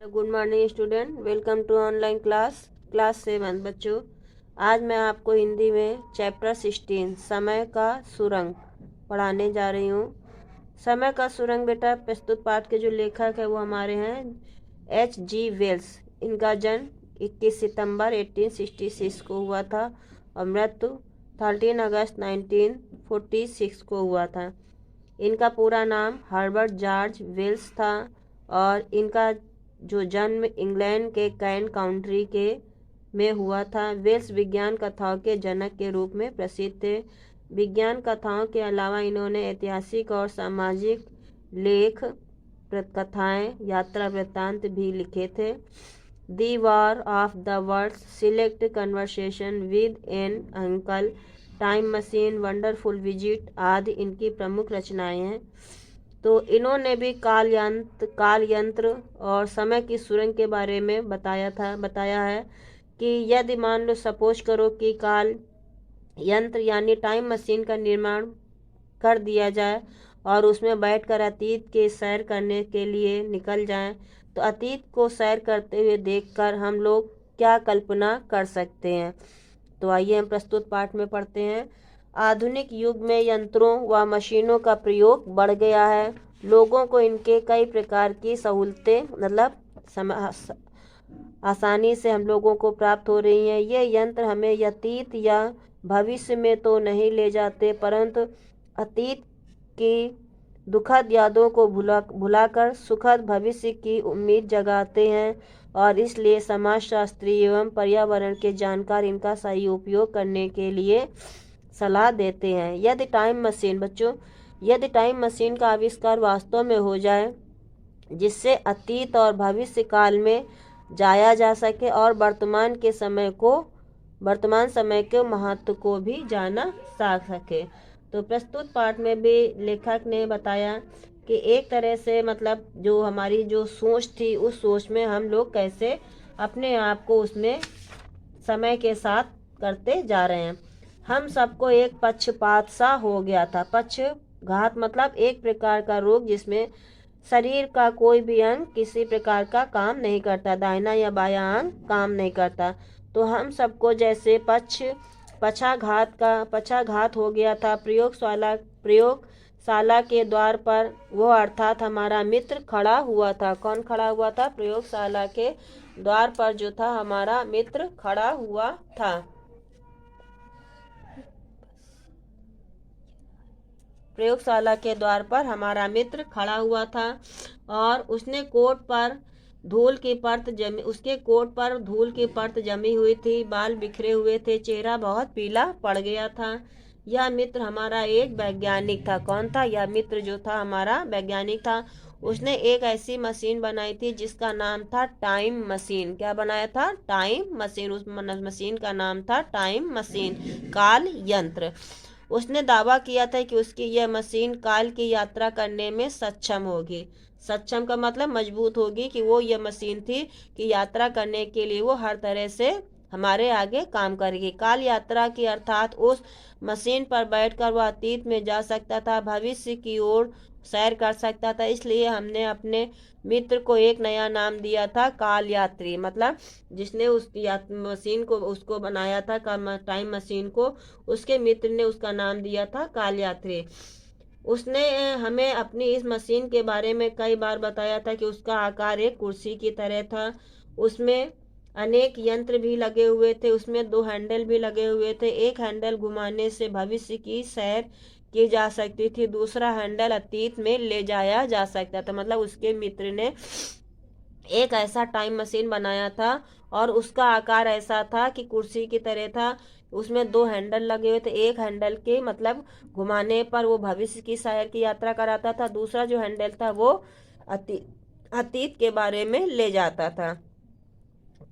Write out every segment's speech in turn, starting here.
Good morning student, welcome to online class 7। बच्चों, आज मैं आपको हिंदी में चैप्टर 16 समय का सुरंग पढ़ाने जा रही हूँ। समय का सुरंग बेटा, प्रस्तुत पाठ के जो लेखक है वो हमारे हैं H.G. वेल्स। इनका जन्म 21 सितंबर 1866 को हुआ था और मृत्यु 13 अगस्त 1946 को हुआ था। इनका पूरा नाम हर्बर्ट जॉर्ज वेल्स था और इनका जो जन्म इंग्लैंड के कैंट काउंटी के में हुआ था। वेल्स विज्ञान कथाओं के जनक के रूप में प्रसिद्ध थे। विज्ञान कथाओं के अलावा इन्होंने ऐतिहासिक और सामाजिक लेख, कथाएं, यात्रा वृत्तांत भी लिखे थे। The war of the worlds, select conversation with an uncle, time machine, wonderful visit आदि इनकी प्रमुख रचनाएं हैं। तो इन्होंने भी काल यंत्र और समय की सुरंग के बारे में बताया है कि यदि मान लो सपोज करो कि काल यंत्र यानी टाइम मशीन का निर्माण कर दिया जाए और उसमें बैठकर अतीत के सैर करने के लिए निकल जाएं, तो अतीत को सैर करते हुए देखकर हम लोग क्या कल्पना कर सकते हैं। तो आइए हम प्रस्तुत पाठ में पढ़ते हैं। आधुनिक युग में यंत्रों व मशीनों का प्रयोग बढ़ गया है। लोगों को इनके कई प्रकार की सहूलतें आसानी से हम लोगों को प्राप्त हो रही हैं। ये यंत्र हमें अतीत या भविष्य में तो नहीं ले जाते, परंतु अतीत की दुखद यादों को भुलाकर सुखद भविष्य की उम्मीद जगाते हैं और इसलिए समाजशास्त्री एवं पर्यावरण के जानकार इनका सही उपयोग करने के लिए सलाह देते हैं। यदि टाइम मशीन का आविष्कार वास्तव में हो जाए जिससे अतीत और भविष्य काल में जाया जा सके और वर्तमान समय के महत्व को भी जाना जा सके, तो प्रस्तुत पाठ में भी लेखक ने बताया कि एक तरह से मतलब जो हमारी जो सोच थी उस सोच में हम लोग कैसे अपने आप को उसमें समय के साथ करते जा रहे हैं। हम सबको एक पक्षपात सा हो गया था। पक्षघात मतलब एक प्रकार का रोग जिसमें शरीर का कोई भी अंग किसी प्रकार का काम नहीं करता, दाहिना या बायां अंग काम नहीं करता। तो हम सबको जैसे पक्षाघात हो गया था। प्रयोगशाला के द्वार पर वो अर्थात हमारा मित्र खड़ा हुआ था। कौन खड़ा हुआ था? प्रयोगशाला के द्वार पर जो था हमारा मित्र खड़ा हुआ था। प्रयोगशाला के द्वार पर हमारा मित्र खड़ा हुआ था और उसके कोट पर धूल की परत जमी हुई थी, बाल बिखरे हुए थे, चेहरा बहुत पीला पड़ गया था। यह मित्र हमारा एक वैज्ञानिक था। कौन था? यह मित्र जो था हमारा वैज्ञानिक था। उसने एक ऐसी मशीन बनाई थी जिसका नाम था टाइम मशीन। क्या बनाया था? Time machine. उस मशीन का नाम था टाइम मशीन, काल यंत्र। उसने दावा किया था कि उसकी यह मशीन काल की यात्रा करने में सक्षम होगी। सक्षम का मतलब मजबूत होगी, कि वो यह मशीन थी कि यात्रा करने के लिए वो हर तरह से हमारे आगे काम करेगी। काल यात्रा की अर्थात उस मशीन पर बैठकर वह अतीत में जा सकता था, भविष्य की ओर सैर कर सकता था। इसलिए हमने अपने मित्र को एक नया नाम दिया था, काल यात्री। मतलब जिसने उस मशीन को उसको बनाया था, टाइम मशीन को, उसके मित्र ने उसका नाम दिया था काल यात्री। उसने हमें अपनी इस मशीन के बारे में कई बार बताया था कि उसका आकार एक कुर्सी की तरह था। उसमें अनेक यंत्र भी लगे हुए थे, उसमें 2 हैंडल भी लगे हुए थे। एक हैंडल घुमाने से भविष्य की सैर की जा सकती थी, दूसरा हैंडल अतीत में ले जाया जा सकता था। मतलब उसके मित्र ने एक ऐसा टाइम मशीन बनाया था और उसका आकार ऐसा था कि कुर्सी की तरह था। उसमें 2 हैंडल लगे हुए थे। एक हैंडल के मतलब घुमाने पर वो भविष्य की सैर की यात्रा कराता था, दूसरा जो हैंडल था वो अतीत के बारे में ले जाता था।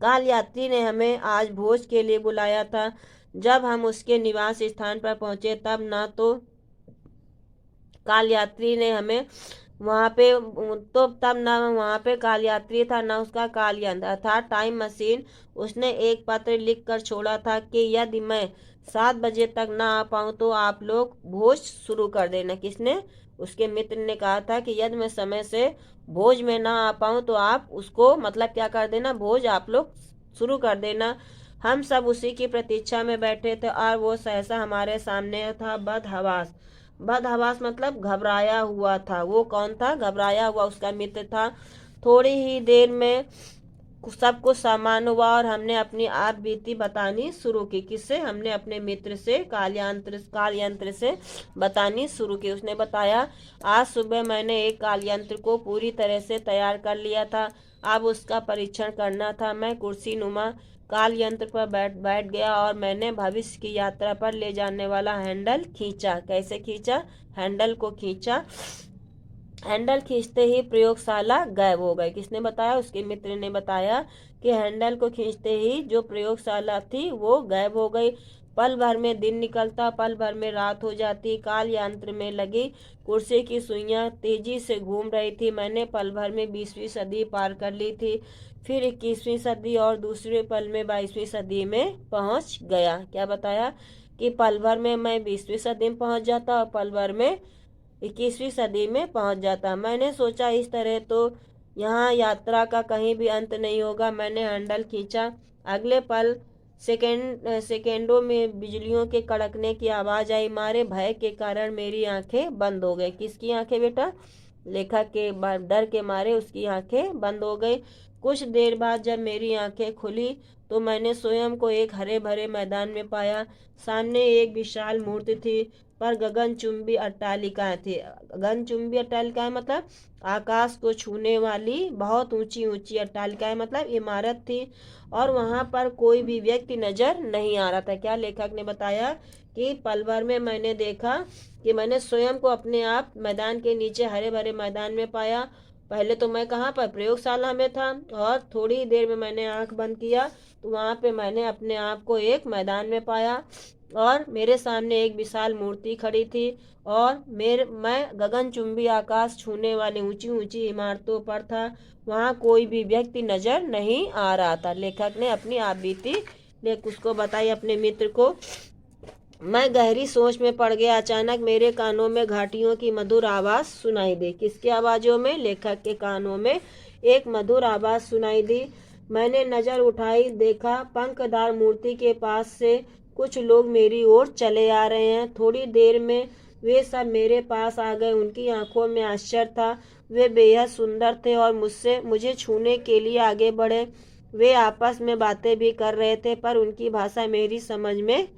काल यात्री ने हमें आज भोज के लिए बुलाया था। जब हम उसके निवास स्थान पर पहुंचे तब ना तो काल यात्री ने हमें वहाँ पे तब ना वहाँ पे काल यात्री था, ना उसका काल यंत्र था टाइम मशीन। उसने एक पत्र लिख कर छोड़ा था कि यदि मैं 7 बजे तक ना आ पाऊँ तो आप लोग भोज शुरू कर देना। किसने? उसके मित्र ने कहा था कि यदि मैं समय से भोज में ना आ पाऊँ तो आप उसको मतलब क्या कर देना, भोज आप लोग शुरू कर देना। हम सब उसी की प्रतीक्षा में बैठे थे और वो सहसा हमारे सामने था बदहवास। बदहवास मतलब घबराया हुआ था। वो कौन था? घबराया हुआ उसका मित्र था। थोड़ी ही देर में सब कुछ सामान हुआ और हमने अपनी आप बीती बतानी शुरू की। किससे? हमने अपने मित्र से, काल यंत्र से बतानी शुरू की। उसने बताया, आज सुबह मैंने एक काल यंत्र को पूरी तरह से तैयार कर लिया था। अब उसका परीक्षण करना था। मैं कुर्सी नुमा काल यंत्र पर बैठ गया और मैंने भविष्य की यात्रा पर ले जाने वाला हैंडल खींचा। कैसे खींचा? हैंडल को खींचा। हैंडल खींचते ही प्रयोगशाला गायब हो गई। किसने बताया? उसके मित्र ने बताया कि हैंडल को खींचते ही जो प्रयोगशाला थी वो गायब हो गई। पल भर में दिन निकलता, पल भर में रात हो जाती। काल यंत्र में लगी कुर्सी की सुइयां तेजी से घूम रही थी। मैंने पल भर में 20वीं सदी पार कर ली थी, फिर 21वीं सदी और दूसरे पल में 22वीं सदी में पहुंच गया। क्या बताया? कि पल भर में मैं 20वीं सदी में पहुंच जाता और पल भर में 21वीं सदी में पहुंच जाता। मैंने सोचा इस तरह तो यहाँ यात्रा का कहीं भी अंत नहीं होगा। मैंने हैंडल खींचा। अगले पल सेकेंडों में बिजलियों के कड़कने की आवाज आई। मारे भय के कारण मेरी आंखें बंद हो गई। किसकी आंखें बेटा? लेखक के। डर के मारे उसकी आंखें बंद हो गई। कुछ देर बाद जब मेरी आंखें खुली तो मैंने स्वयं को एक हरे भरे मैदान में पाया। सामने एक विशाल मूर्ति थी, पर गगनचुंबी अट्टालिकाएं थी। गगनचुंबी अट्टालिकाएं मतलब आकाश को छूने वाली बहुत ऊंची ऊंची अट्टालिकाएं मतलब इमारत थी, और वहां पर कोई भी व्यक्ति नजर नहीं आ रहा था। क्या लेखक ने बताया? कि पल भर में मैंने देखा कि मैंने स्वयं को अपने आप मैदान के नीचे हरे भरे मैदान में पाया। पहले तो मैं कहाँ पर? प्रयोगशाला में था, और थोड़ी देर में मैंने आंख बंद किया तो वहां पे मैंने अपने आप को एक मैदान में पाया, और मेरे सामने एक विशाल मूर्ति खड़ी थी, और मैं गगनचुंबी आकाश छूने वाली ऊंची ऊंची इमारतों पर था। वहां कोई भी व्यक्ति नजर नहीं आ रहा था। लेखक ने अपनी आप बीती उसको बताई अपने मित्र को। मैं गहरी सोच में पड़ गया। अचानक मेरे कानों में घाटियों की मधुर आवाज सुनाई दी। किसकी आवाजों में? लेखक के कानों में एक मधुर आवाज सुनाई दी। मैंने नजर उठाई, देखा पंखदार मूर्ति के पास से कुछ लोग मेरी ओर चले आ रहे हैं। थोड़ी देर में वे सब मेरे पास आ गए। उनकी आंखों में आश्चर्य था। वे बेहद सुंदर थे और मुझे छूने के लिए आगे बढ़े। वे आपस में बातें भी कर रहे थे, पर उनकी भाषा मेरी समझ में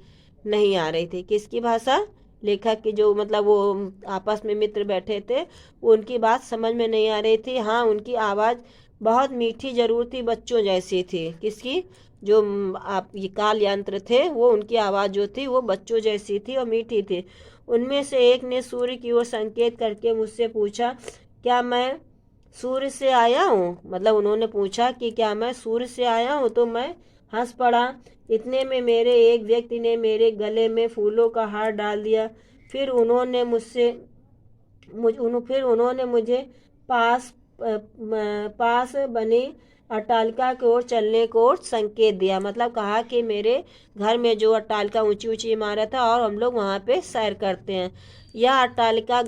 नहीं आ रही थी। किसकी भाषा? लेखक की। जो मतलब वो आपस में मित्र बैठे थे, उनकी बात समझ में नहीं आ रही थी। हाँ, उनकी आवाज़ बहुत मीठी जरूर थी, बच्चों जैसी थी। किसकी? जो आप ये काल यंत्र थे, वो उनकी आवाज़ जो थी वो बच्चों जैसी थी और मीठी थी। उनमें से एक ने सूर्य की ओर संकेत करके मुझसे पूछा, क्या मैं सूर्य से आया हूँ? मतलब उन्होंने पूछा कि क्या मैं सूर्य से आया हूँ, तो मैं हंस पड़ा। इतने में मेरे एक व्यक्ति ने मेरे गले में फूलों का हार डाल दिया। फिर उन्होंने मुझे पास पास बनी अट्टालिका की ओर चलने को संकेत दिया। मतलब कहा कि मेरे घर में जो अट्टालिका ऊंची ऊंची इमारत है और हम लोग वहाँ पे सैर करते हैं। यह अट्टालिका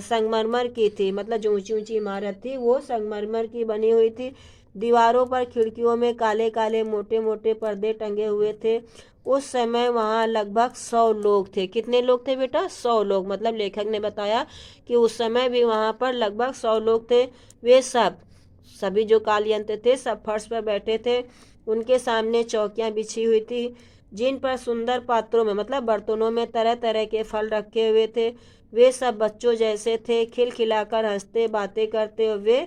संगमरमर की थी। मतलब जो ऊंची ऊंची इमारत थी वो संगमरमर की बनी हुई थी। दीवारों पर खिड़कियों में काले काले मोटे मोटे पर्दे टंगे हुए थे। उस समय वहाँ लगभग 100 लोग थे। कितने लोग थे बेटा? 100 लोग। मतलब लेखक ने बताया कि उस समय भी वहाँ पर लगभग 100 लोग थे। वे सभी जो काल यंत्र थे सब फर्श पर बैठे थे। उनके सामने चौकियां बिछी हुई थी, जिन पर सुंदर पात्रों में मतलब बर्तनों में तरह तरह के फल रखे हुए थे। वे सब बच्चों जैसे थे, खिलखिलाकर हंसते बातें करते। और वे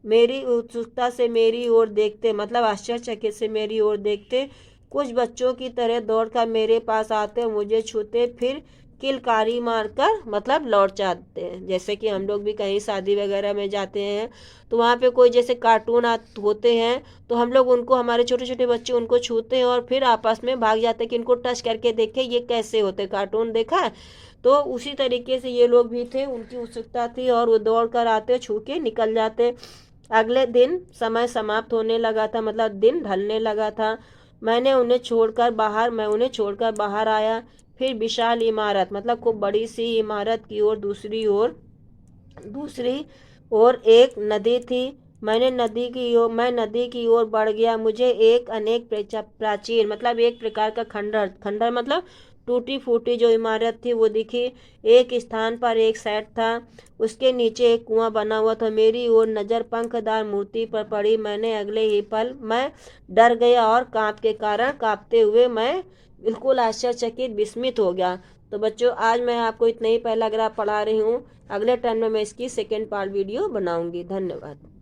मेरी उत्सुकता से मेरी ओर देखते, मतलब आश्चर्यचकित से मेरी ओर देखते। कुछ बच्चों की तरह दौड़कर मेरे पास आते, मुझे छूते, फिर किलकारी मारकर मतलब लौट जाते हैं। जैसे कि हम लोग भी कहीं शादी वगैरह में जाते हैं तो वहाँ पे कोई जैसे कार्टून होते हैं, तो हम लोग उनको, हमारे छोटे छोटे बच्चे उनको छूते हैं और फिर आपस में भाग जाते हैं कि इनको टच करके देखे ये कैसे होते, कार्टून देखा है। तो उसी तरीके से ये लोग भी थे, उनकी उत्सुकता थी और वो दौड़ कर आते, छू के निकल जाते। अगले दिन समय समाप्त होने लगा था, मतलब दिन ढलने लगा था। मैं उन्हें छोड़कर बाहर आया। फिर विशाल इमारत मतलब खूब बड़ी सी इमारत की ओर दूसरी ओर एक नदी थी। मैं नदी की ओर बढ़ गया। मुझे एक अनेक प्राचीन मतलब एक प्रकार का खंडर मतलब टूटी फूटी जो इमारत थी वो दिखी। एक स्थान पर एक सेट था, उसके नीचे एक कुआं बना हुआ था। मेरी ओर नजर पंखदार मूर्ति पर पड़ी। मैंने अगले ही पल मैं डर गया और कांपते हुए मैं बिल्कुल आश्चर्यचकित विस्मित हो गया। तो बच्चों आज मैं आपको इतना ही पहला ग्राफ पढ़ा रही हूँ। अगले टर्म में मैं इसकी सेकेंड पार्ट वीडियो बनाऊंगी। धन्यवाद।